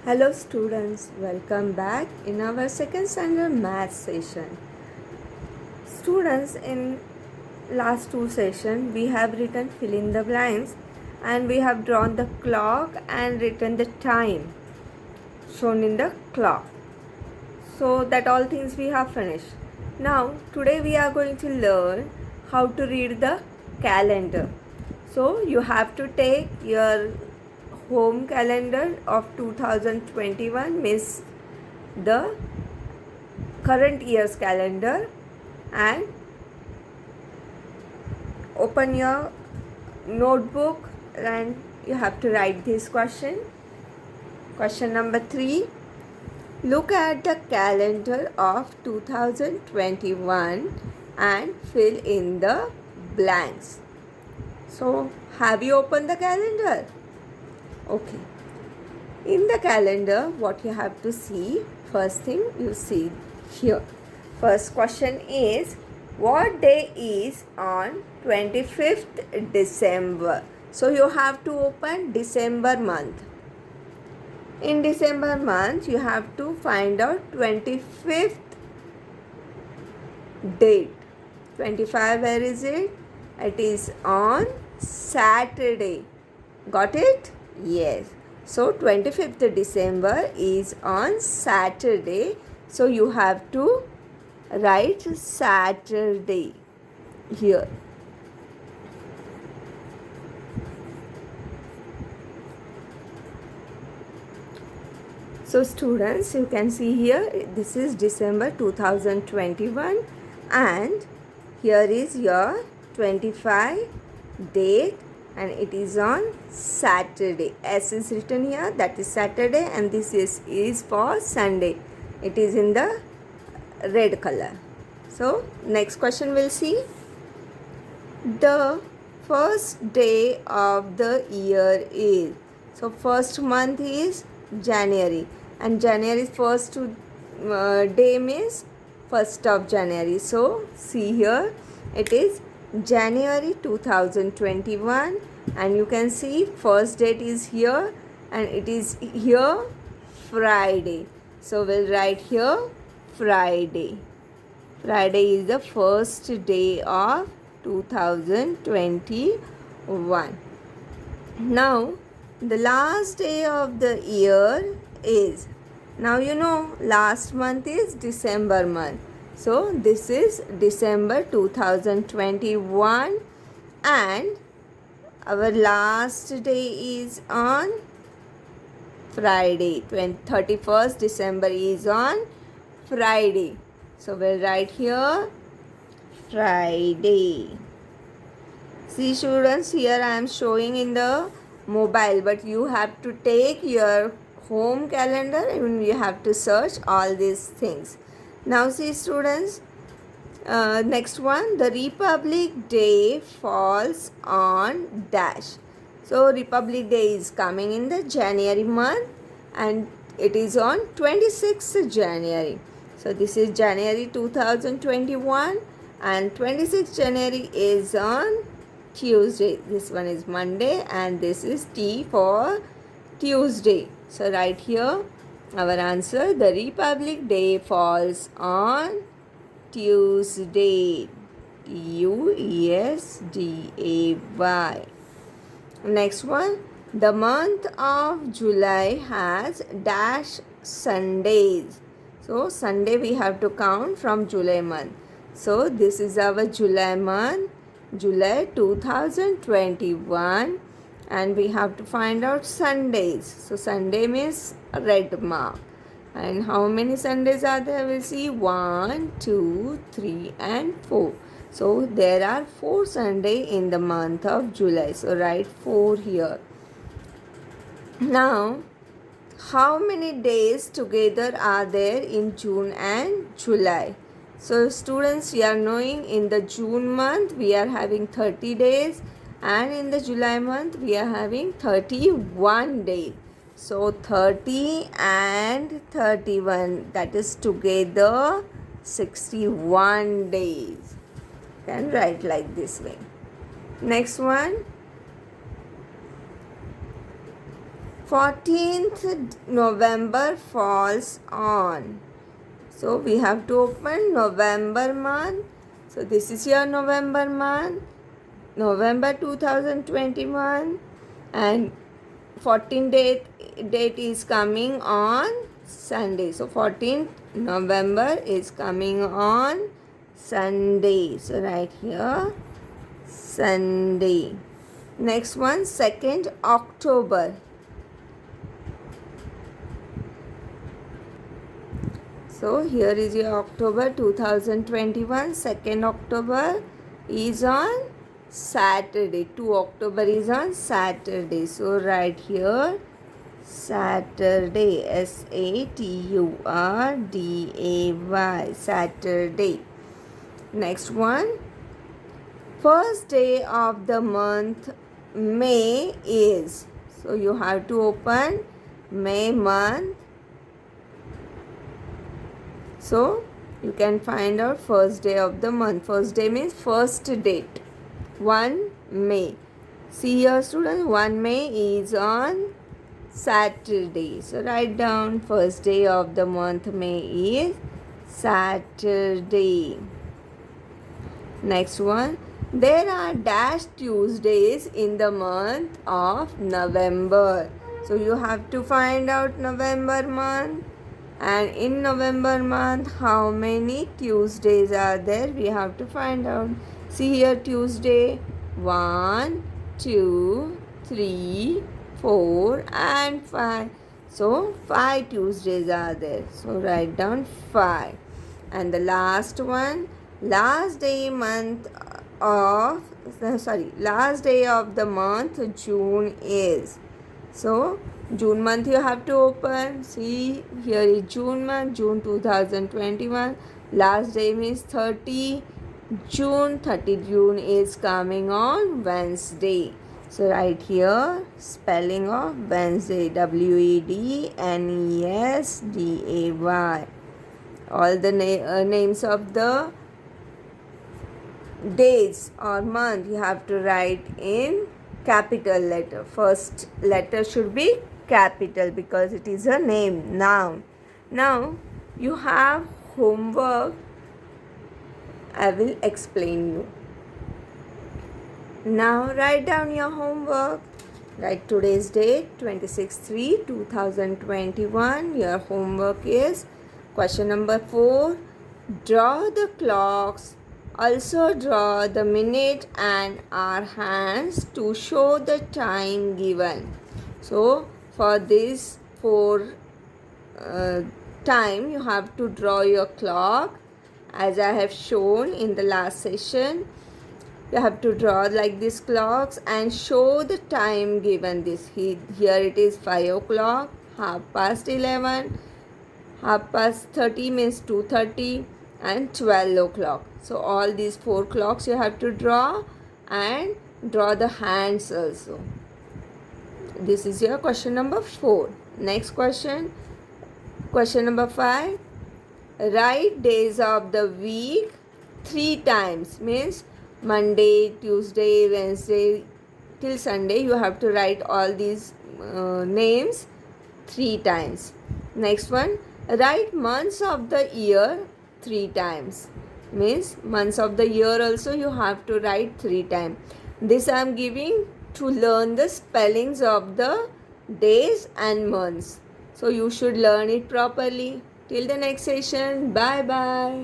Hello students, welcome back in our second standard math session. Students, in last two sessions we have written fill in the blanks and we have drawn the clock and written the time shown in the clock. So that all things we have finished. Now today we are going to learn how to read the calendar. So you have to take your home calendar of 2021 means the current year's calendar and open your notebook and you have to write this question. Question number 3. Look at the calendar of 2021 and fill in the blanks. So, have you opened the calendar? Okay. In the calendar, what you have to see, first thing you see here. First question is, what day is on 25th December? So you have to open December month. In December month, you have to find out 25th date. 25, where is it? It is on Saturday. Got it? Yes. So 25th December is on Saturday. So you have to write Saturday here. So students, you can see here, this is December 2021 and here is your 25 date and it is on Saturday. S is written here, that is Saturday, and this is for Sunday. It is in the red color. So next question we'll see. The first day of the year is, so first month is January and January's first day means 1st of January. So see here, it is January 2021 and you can see first date is here and it is here Friday. So we'll write here Friday. Friday is the first day of 2021. Now the last day of the year is, now you know last month is December month. So this is December 2021 and our last day is on Friday. 31st December is on Friday. So we'll write here Friday. See students, here I am showing in the mobile, but you have to take your home calendar and you have to search all these things. Now see students, next one, the Republic Day falls on dash. So Republic Day is coming in the January month and it is on 26th January. So this is January 2021 and 26th January is on Tuesday. This one is Monday and this is T for Tuesday. So right here our answer, the Republic Day falls on Tuesday. Tuesday. Next one, the month of July has dash Sundays. So Sunday we have to count from July month. So this is our July month, July 2021 and we have to find out Sundays. So Sunday means red mark. And how many Sundays are there? We'll see 1, 2, 3 and 4. So there are 4 Sundays in the month of July. So write 4 here. Now, how many days together are there in June and July? So students, we are knowing in the June month we are having 30 days and in the July month we are having 31 days. So 30 and 31, that is together 61 days. Can write like this way. Next one, 14th November falls on. So we have to open November month. So this is your November month, November 2021, and 14th date is coming on Sunday. So 14th November is coming on Sunday. So right here, Sunday. Next one, 2nd October. So here is your October 2021. 2nd October is on Saturday. 2 October is on Saturday. So right here, Saturday. Saturday. Saturday. Next one. First day of the month May is. So you have to open May month. So you can find out first day of the month. First day means first date. 1 May. See here students, 1 May is on Saturday. So write down first day of the month May is Saturday. Next one. There are dash Tuesdays in the month of November. So you have to find out November month. And in November month, how many Tuesdays are there? We have to find out. See here, Tuesday. 1, 2, 3, 4 and 5. So 5 Tuesdays are there. So write down 5. And the last one, last day of the month June is. So June month you have to open. See here is June month, June 2021. Last day means 30 June. 30 June is coming on Wednesday. So right here spelling of Wednesday, WEDNESDAY. All the names of the days or month you have to write in capital letter. First letter should be capital because it is a name, noun. Now you have homework. I will explain you. Now write down your homework. Write today's date 26/3/2021. Your homework is question number 4. Draw the clocks. Also draw the minute and hour hands to show the time given. So for this 4 time you have to draw your clock as I have shown in the last session. You have to draw like this clocks and show the time given. This here it is 5 o'clock, 11:30, 30 means 2:30 and 12 o'clock. So all these 4 clocks you have to draw and draw the hands also. This is your question number 4. Next question. Question number 5. Write days of the week 3 times. Means Monday, Tuesday, Wednesday till Sunday. You have to write all these names 3 times. Next one. Write months of the year 3 times. Means months of the year also you have to write 3 times. This I am giving to learn the spellings of the days and months. So you should learn it properly. Till the next session. Bye bye.